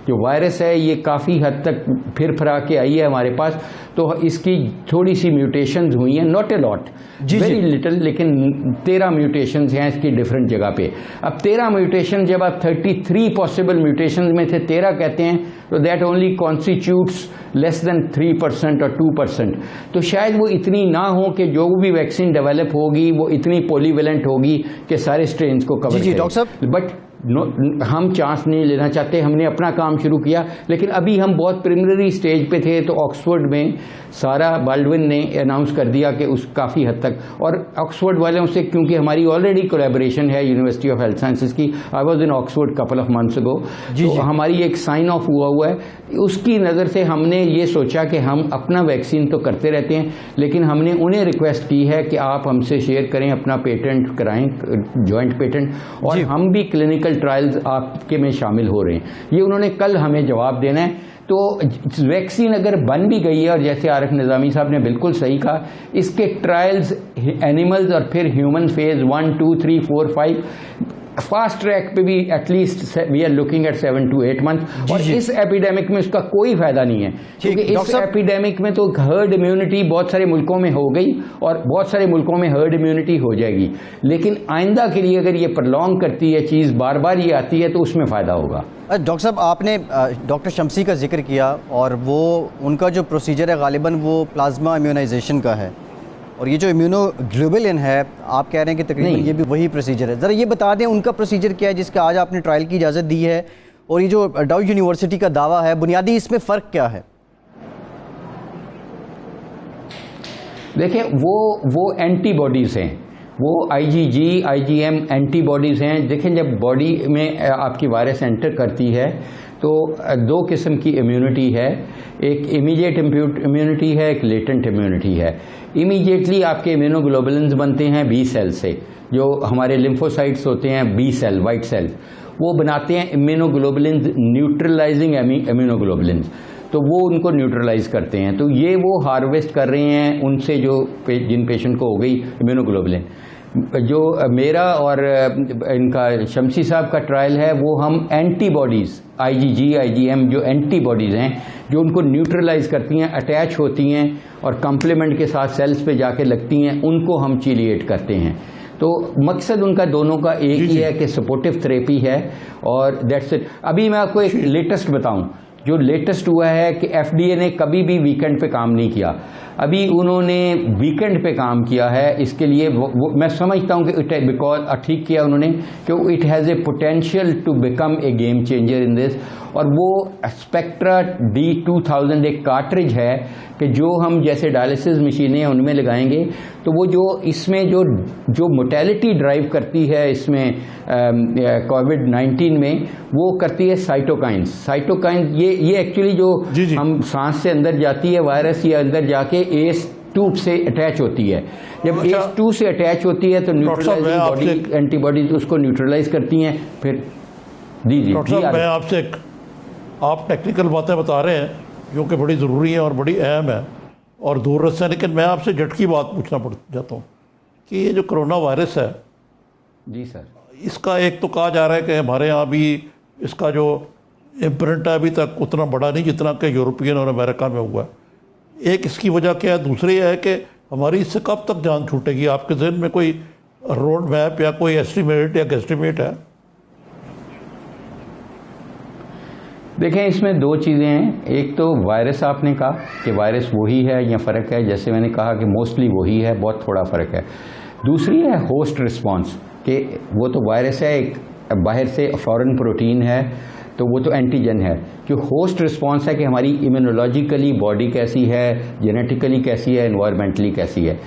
जो वायरस है ये काफ़ी हद तक फिर फरा के आई है हमारे पास, तो इसकी थोड़ी सी म्यूटेशंस हुई हैं, not a lot, very little, लेकिन 13 म्यूटेशंस हैं इसकी डिफरेंट जगह पे। अब 13 म्यूटेशन जब आप 33 पॉसिबल म्यूटेशन में थे 13 कहते हैं, तो that only constitutes less than 3% और 2%। तो शायद वो इतनी ना हो कि जो भी वैक्सीन डेवलप होगी वो इतनी पॉलीवेलेंट होगी कि सारे स्ट्रेन्स को कवर करे। डॉक्टर साहब, बट हम चांस नहीं लेना चाहते, हमने अपना काम शुरू किया, लेकिन अभी हम बहुत प्रिलिमिनरी स्टेज पे थे। तो ऑक्सफोर्ड में सारा बाल्डविन ने अनाउंस कर दिया कि उस काफ़ी हद तक, और ऑक्सफोर्ड वालों से क्योंकि हमारी ऑलरेडी कोलैबोरेशन है यूनिवर्सिटी ऑफ हेल्थ साइंसेज की, I was in Oxford couple of months ago, तो हमारी एक साइन ऑफ हुआ है। उसकी नज़र से हमने ये सोचा कि हम अपना वैक्सीन तो करते रहते हैं, लेकिन हमने उन्हें रिक्वेस्ट की है कि आप हमसे शेयर करें, अपना पेटेंट कराएं, जॉइंट पेटेंट, और हम भी क्लिनिकल ट्रायल्स आपके में शामिल हो रहे हैं। ये उन्होंने कल हमें जवाब देना है। तो वैक्सीन अगर बन भी गई है, और जैसे आरिफ निज़ामी साहब ने बिल्कुल सही कहा, इसके ट्रायल्स एनिमल्स और फिर ह्यूमन फेज 1, 2, 3, 4, 5, फास्ट ट्रैक पे भी at least we are looking at 7 to 8 months। और इस एपिडेमिक में उसका कोई फायदा नहीं है, क्योंकि इस एपिडेमिक में तो हर्ड इम्यूनिटी बहुत सारे मुल्कों में हो गई और बहुत सारे मुल्कों में हर्ड इम्यूनिटी हो जाएगी, लेकिन आइंदा के लिए अगर ये प्रलॉन्ग करती है चीज़, बार बार ये आती है, तो उसमें फ़ायदा होगा। डॉक्टर साहब, आपने डॉक्टर शमसी का जिक्र किया, और वो उनका जो प्रोसीजर है गालिबन वो प्लाज्मा इम्यूनाइजेशन का है, और ये जो इम्यूनोग्लोबुलिन है आप कह रहे हैं कि तकरीबन ये भी वही प्रोसीजर है। ज़रा ये बता दें उनका प्रोसीजर क्या है जिसका आज आपने ट्रायल की इजाज़त दी है, और ये जो डाउ यूनिवर्सिटी का दावा है, बुनियादी इसमें फ़र्क क्या है? देखिए वो एंटीबॉडीज़ हैं, वो IgG, IgM एंटीबॉडीज़ हैं। देखें जब बॉडी में आपकी वायरस एंटर करती है तो 2 किस्म की इम्यूनिटी है, एक इमीडिएट इम्यूनिटी है, एक लेटेंट इम्यूनिटी है। इमीडिएटली आपके इम्यूनोग्लोबुलिन्स बनते हैं बी सेल से, जो हमारे लिम्फोसाइट्स होते हैं, बी सेल, वाइट सेल्स, वो बनाते हैं इम्यूनोग्लोबुलिन्स, न्यूट्रलाइजिंग इम्यूनोग्लोबुलिन्स, तो वो उनको न्यूट्रलाइज करते हैं। तो ये वो हार्वेस्ट कर रहे हैं उनसे जो जिन पेशेंट को हो गई इम्यूनोग्लोबुलिन। जो मेरा और इनका शमसी साहब का ट्रायल है वो हम एंटीबॉडीज़ IgG IgM जो एंटीबॉडीज़ हैं जो उनको न्यूट्रलाइज करती हैं, अटैच होती हैं और कम्प्लीमेंट के साथ सेल्स पे जाके लगती हैं, उनको हम चिलिएट करते हैं। तो मकसद उनका दोनों का एक ही है कि सपोर्टिव थेरेपी है और दैट्स इट। अभी मैं आपको एक लेटेस्ट बताऊं, जो लेटेस्ट हुआ है कि FDA ने कभी भी वीकेंड पे काम नहीं किया, अभी उन्होंने वीकेंड पे काम किया है। इसके लिए वो मैं समझता हूँ कि बिकॉज ठीक किया उन्होंने कि it has a potential to become a game changer in this. और वो स्पेक्ट्रा D2000 एक कार्ट्रिज है कि जो हम जैसे डायलिसिस मशीनें हैं उनमें लगाएंगे तो वो जो इसमें जो मोटेलिटी ड्राइव करती है इसमें COVID-19 में वो करती है साइटोकाइंस। ये एक्चुअली जो हम सांस से अंदर जाती है वायरस, ये अंदर जाके ACE2 से अटैच होती है। जब ACE2 से अटैच होती है तो न्यूट्रलाइजिंग बॉडी एंटीबॉडीज उसको न्यूट्रलाइज करती हैं। फिर जी मैं आपसे आप टेक्निकल बातें बता रहे हैं जो कि बड़ी ज़रूरी हैं और बड़ी अहम है और दूर रस है, लेकिन मैं आपसे जट की बात पूछना पड़ जाता हूँ कि ये जो कोरोना वायरस है जी सर, इसका एक तो कहा जा रहा है कि हमारे यहाँ भी इसका जो इम्प्रिंट है अभी तक उतना बड़ा नहीं जितना कि यूरोपियन और अमेरिका में हुआ है। एक इसकी वजह क्या है, दूसरी है कि हमारी इससे कब तक जान छूटेगी? आपके जहन में कोई रोड मैप या कोई एस्टिमेट या गेस्टिमेट है? देखें, इसमें दो चीज़ें हैं। एक तो वायरस, आपने कहा कि वायरस वही है या फ़र्क है, जैसे मैंने कहा कि मोस्टली वही है, बहुत थोड़ा फ़र्क है। दूसरी है होस्ट रिस्पांस, कि वो तो वायरस है, एक बाहर से फॉरेन प्रोटीन है तो वो तो एंटीजन है। जो होस्ट रिस्पांस है कि हमारी इम्यूनोलॉजिकली बॉडी कैसी है, जेनेटिकली कैसी है, एनवायरमेंटली कैसी है।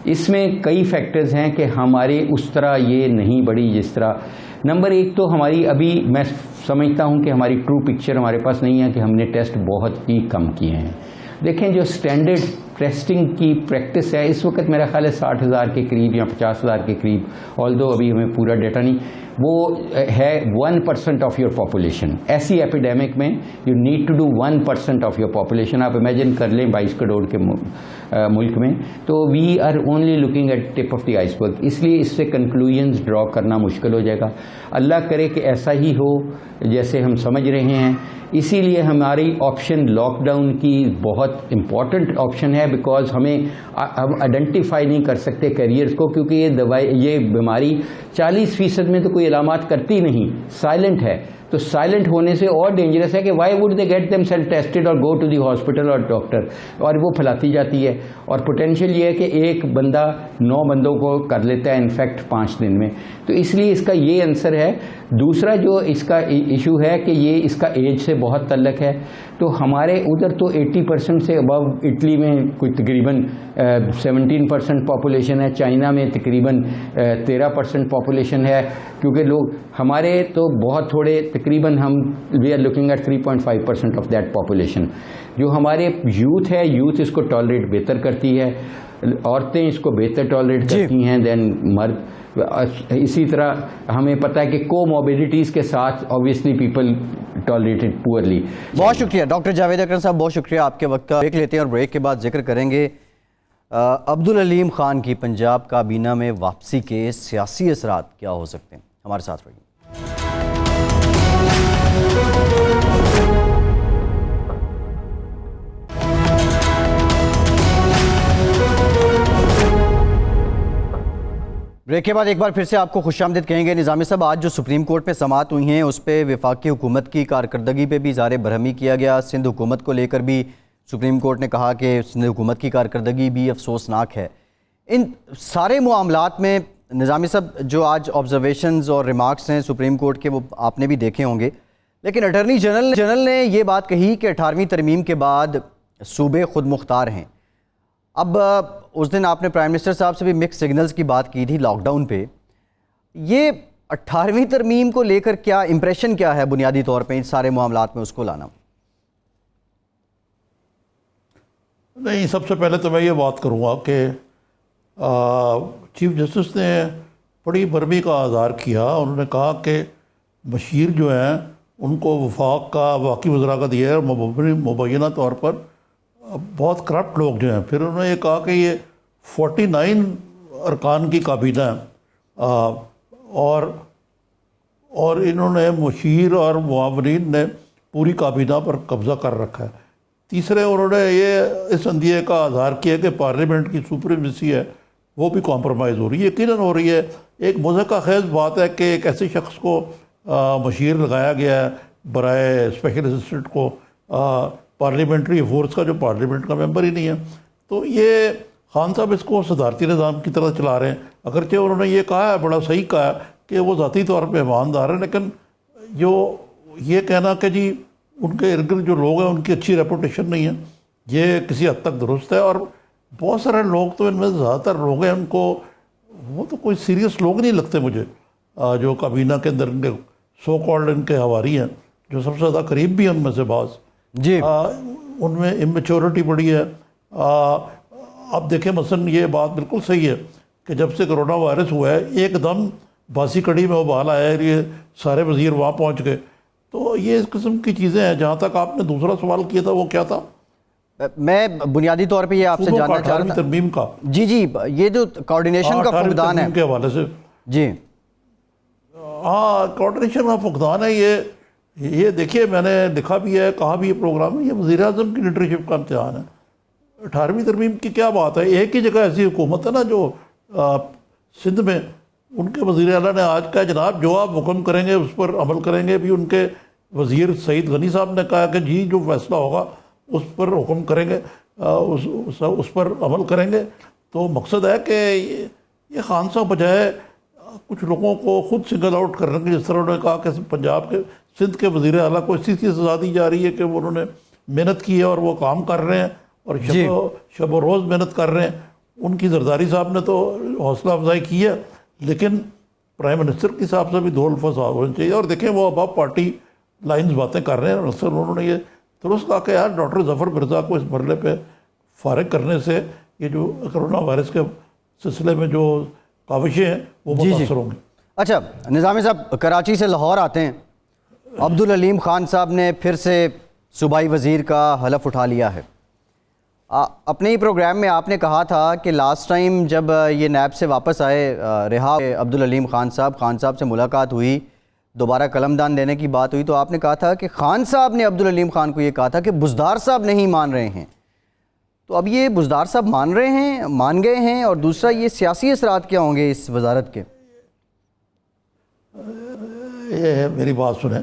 इसमें कई फैक्टर्स हैं कि हमारे उस तरह ये नहीं बढ़ी जिस तरह। नंबर एक तो हमारी अभी मैं समझता हूं कि हमारी ट्रू पिक्चर हमारे पास नहीं है कि हमने टेस्ट बहुत ही कम किए हैं। देखें, जो स्टैंडर्ड टेस्टिंग की प्रैक्टिस है इस वक्त मेरा ख्याल है 60,000 के करीब या 50,000 के करीब, ऑल्दो अभी हमें पूरा डेटा नहीं, वो है 1% ऑफ योर पॉपुलेशन। ऐसी एपिडेमिक में you need to do 1% of your population. आप इमेजिन कर लें 22 करोड़ के मुल्क में, तो we are only looking at tip of the iceberg. इसलिए इससे कंक्लूजन्स ड्रॉ करना मुश्किल हो जाएगा। अल्लाह करे कि ऐसा ही हो जैसे हम समझ रहे हैं। इसीलिए हमारी ऑप्शन लॉकडाउन की बहुत इम्पॉर्टेंट ऑप्शन है, बिकॉज हम आइडेंटिफाई नहीं कर सकते कैरियर्स को, क्योंकि ये बीमारी 40% में तो कोई अलामात करती नहीं, साइलेंट है। तो साइलेंट होने से और डेंजरस है कि why would they get them self tested और गो टू दी हॉस्पिटल और डॉक्टर, और वो फैलाती जाती है। और पोटेंशियल ये है कि एक बंदा 9 बंदों को कर लेता है इनफेक्ट 5 दिन में। तो इसलिए इसका ये आंसर है। दूसरा जो इसका इशू है कि ये इसका एज से बहुत तल्लक है। तो हमारे उधर तो 80% से अबव, इटली में कोई तकरीबन 17% पॉपुलेशन है, चाइना में तकरीबन 13% पॉपुलेशन है, क्योंकि लोग हमारे तो बहुत थोड़े, तकरीबन हम we are looking at 3.5% of that population. जो हमारे यूथ है, यूथ इसको टॉलरेट बेहतर करती है, औरतें इसको बेहतर टॉलरेट करती हैं देन मर्द। इसी तरह हमें पता है कि कोमॉर्बिडिटीज़ के साथ ऑब्वियसली पीपल टॉलरेटेड पुअरली। बहुत शुक्रिया डॉक्टर जावेद अकरम साहब, बहुत शुक्रिया आपके वक्त का। ब्रेक लेते हैं और ब्रेक के बाद जिक्र करेंगे अब्दुल अलीम खान की पंजाब काबीना में वापसी के सियासी असरात क्या हो सकते हैं। हमारे साथ रहिए। ब्रेक के बाद एक बार फिर से आपको खुशामदीद कहेंगे। निज़ामी साहब, आज जो सुप्रीम कोर्ट में समाअत हुई हैं उस पर वफाकी हुकूमत की कारकर्दगी पे भी इज़हार बरहमी किया गया। सिंध हुकूमत को लेकर भी सुप्रीम कोर्ट ने कहा कि सिंध हुकूमत की कारकर्दगी भी अफसोसनाक है। इन सारे मामलात में निज़ामी साहब जो आज ऑब्जर्वेशंस और रिमार्क्स हैं सुप्रीम कोर्ट के, वो आपने भी देखे होंगे, लेकिन अटॉर्नी जनरल ने ये बात कही कि 18वीं तरमीम के बाद सूबे खुद मुख्तार हैं। अब उस दिन आपने प्राइम मिनिस्टर साहब से भी मिक्स सिग्नल्स की बात की थी लॉकडाउन पे। ये 18वीं तरमीम को लेकर क्या इंप्रेशन क्या है बुनियादी तौर पे इन सारे मामलात में उसको लाना? नहीं, सबसे पहले तो मैं ये बात करूँगा कि चीफ जस्टिस ने बड़ी बरमी का आज़ार किया। उन्होंने कहा कि बशीर जो हैं उनको वफाक का वाकई वज़रा का दिया है, मुबैना तौर पर बहुत करप्ट लोग जो हैं। फिर उन्होंने ये कहा कि ये 49 अरकान की काबीना है, और इन्होंने मुशीर और मुआवरीन ने पूरी काबीना पर कब्ज़ा कर रखा है। तीसरे उन्होंने ये इस अंदिए का आज़ार किया कि पार्लियामेंट की सुप्रीमेसी है वो भी कॉम्प्रोमाइज़ हो रही है, यकीनन हो रही है। एक मुज़क्का खेज़ बात है कि एक ऐसे शख्स को मशीर लगाया गया है बराए स्पेशल असिस्टेंट को, पार्लियामेंट्री अफोर्स का, जो पार्लियामेंट का मेंबर ही नहीं है। तो ये खान साहब इसको सदारती निज़ाम की तरह चला रहे हैं। अगरचे उन्होंने ये कहा है, बड़ा सही कहा है कि वो ज़ाती तौर पर ईमानदार है, लेकिन जो ये कहना कि जी उनके इर्द गिर्द जो लोग हैं उनकी अच्छी रेपुटेशन नहीं है, ये किसी हद तक दुरुस्त है। और बहुत सारे लोग तो इनमें ज़्यादातर लोग हैं उनको, वो तो कोई सीरियस लोग नहीं लगते मुझे, जो काबीना के अंदर इनके सो कॉल्ड इनके हवारी हैं, जो सबसे ज़्यादा करीब भी हैं उनमें से बाज़ जी, उनमें इमेच्योरिटी बड़ी है। अब देखें मसलन ये बात बिल्कुल सही है कि जब से कोरोना वायरस हुआ है एकदम बासी कड़ी में उबाल आया है, ये सारे वज़ीर वहाँ पहुँच गए। तो ये इस किस्म की चीज़ें हैं। जहाँ तक आपने दूसरा सवाल किया था वो क्या था? मैं बुनियादी तौर पे ये आपसे जानना चाह रहा था तरमीम का। जी, ये जो कोऑर्डिनेशन का फुकदान है के हवाले से, जी, हाँ, कोऑर्डिनेशन का फुकदान है। ये देखिए, मैंने लिखा भी है, कहा भी है प्रोग्राम में, ये वज़ीर आज़म की लीडरशिप का इम्तिहान है। 18वीं तरमीम की क्या बात है? एक ही जगह ऐसी हुकूमत है ना जो सिंध में उनके वज़ीर आला ने आज कहा जनाब जो आप हुक्म करेंगे उस पर अमल करेंगे। भी उनके वज़ीर सईद गनी साहब ने कहा कि जी जो फैसला होगा उस पर हुक्म करेंगे, उस पर अमल करेंगे। तो मकसद है कि ये खान साहब बजाय कुछ लोगों को खुद सिंगल आउट करने के, जिस तरह उन्होंने कहा कि पंजाब के सिंध के वज़ीर आला को इसी चीज़ सज़ा दी जा रही है कि वो उन्होंने मेहनत की है और वो काम कर रहे हैं और शब रोज़ मेहनत कर रहे हैं। उनकी जरदारी साहब ने तो हौसला अफजाई की है, लेकिन प्राइम मिनिस्टर के हिसाब से भी दो अल्फाज होने चाहिए। और देखें वो अब पार्टी लाइन्स बातें कर रहे हैं। अक्सर उन्होंने ये दुरुस्त कहा कि यार डॉक्टर ज़फ़र मिर्ज़ा को इस मरले पे फारिग करने से ये जो कोरोना वायरस के सिलसिले में जो काविशें हैं वो मुतासर होंगी। अच्छा निज़ामी साहब, कराची से लाहौर आते हैं, अब्दुल अलीम खान साहब ने फिर से सूबाई वज़ीर का हलफ उठा लिया है। अपने ही प्रोग्राम में आपने कहा था कि लास्ट टाइम जब ये नैब से वापस आए रिहा अब्दुल अलीम खान साहब से मुलाकात हुई, दोबारा कलमदान देने की बात हुई, तो आपने कहा था कि खान साहब ने अब्दुल अलीम खान को ये कहा था कि बुज़दार साहब नहीं मान रहे हैं। तो अब ये बुज़दार साहब मान रहे हैं, मान गए हैं, और दूसरा ये सियासी असरात क्या होंगे इस वजारत के? ये मेरी बात सुने,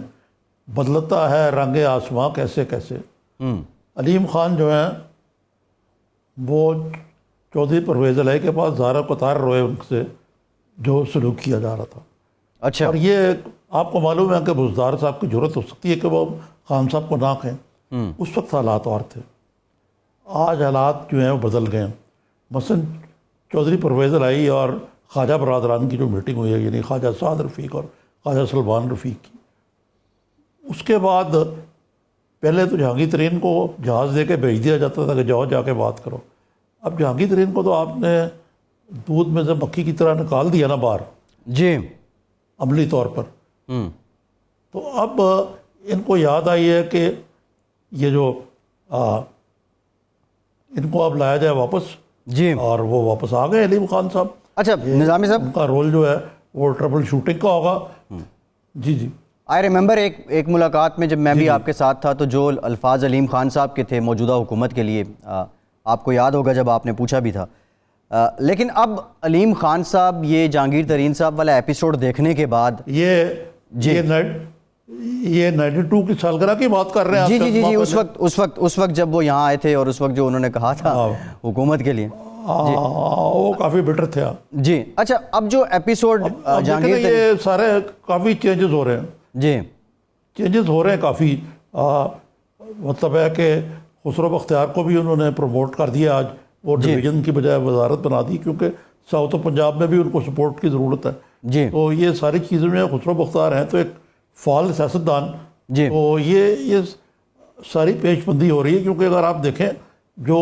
बदलता है रंग आसमां कैसे कैसे। अलीम खान जो हैं वो चौधरी परवेज़ अलैह के पास ज़ारा कतार रोए उनसे जो सलूक किया जा रहा था। अच्छा, और ये आपको मालूम है कि बुज़दार साहब की ज़रूरत हो सकती है कि वो खान साहब को ना कहें। उस वक्त हालात और थे, आज हालात जो हैं वो बदल गए हैं। मसलन चौधरी परवेज़ अलैह और ख्वाजा बरादरान की जो मीटिंग हुई है, यानी ख्वाजा साद रफ़ीक और ख्वाजा सलमान रफ़ीक की, उसके बाद पहले तो जहांगीर तरीन को जहाज़ दे के भेज दिया जाता था कि जाओ जाके बात करो। अब जहांगीर तरीन को तो आपने दूध में से मक्खी की तरह निकाल दिया ना बाहर जी, अमली तौर पर। तो अब इनको याद आई है कि ये जो इनको अब लाया जाए वापस जी, और वो वापस आ गए अलीम खान साहब। अच्छा निज़ामी साहब, उनका रोल जो है वो ट्रबल शूटिंग का होगा। जी जी, आई रिमेंबर एक मुलाकात में जब मैं भी आपके साथ था तो जो अल्फाज अलीम खान साहब के थे मौजूदा हुकूमत के लिए, आपको याद होगा जब आपने पूछा भी था। लेकिन अब अलीम खान साहब ये जहांगीर तरीन साहब वाला एपिसोड देखने के बाद ये 92 की सालगिरह की बात कर रहे हैं जी जी जी जी, उस वक्त जब वो यहाँ आए थे और उस वक्त जो उन्होंने कहा था हुकूमत के लिए, वो काफ़ी बेटर थे जी। अच्छा, अब जो एपिसोड जहांगीर, ये सारे काफ़ी चेंजेस हो रहे हैं जी, चेंजेस हो रहे हैं काफ़ी। मतलब है कि खुसरो बख्तियार को भी उन्होंने प्रमोट कर दिया आज, वो डिवीज़न की बजाय वजारत बना दी, क्योंकि साउथ ऑफ पंजाब में भी उनको सपोर्ट की ज़रूरत है जी। तो ये सारी चीज़ों में खुसरो बख्तियार हैं तो एक फाल सियासतदान जी। तो ये सारी पेशबंदी हो रही है, क्योंकि अगर आप देखें जो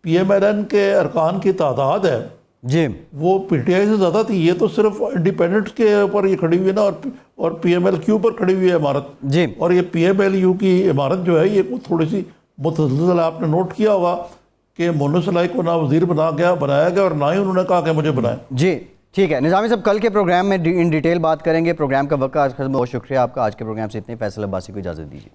PMLN के अरकान की तादाद है जी, वो PTI से ज़्यादा थी। ये तो सिर्फ इंडिपेंडेंट्स के ऊपर ये खड़ी हुई है ना, और PMLQ पर खड़ी हुई है इमारत जी। और ये PMLU की इमारत जो है ये थोड़ी सी मुतज़लज़ल है। आपने नोट किया होगा कि मोनू सलाई को ना वज़ीर बनाया गया और ना ही उन्होंने कहा कि मुझे बनाएं। जी ठीक है निज़ामी साहब, कल के प्रोग्राम में इन डिटेल बात करेंगे। प्रोग्राम का वक्त आज खत्म। बहुत शुक्रिया आपका। आज के प्रोग्राम से इतने। फैसल अब्बासी को इजाज़त दीजिए।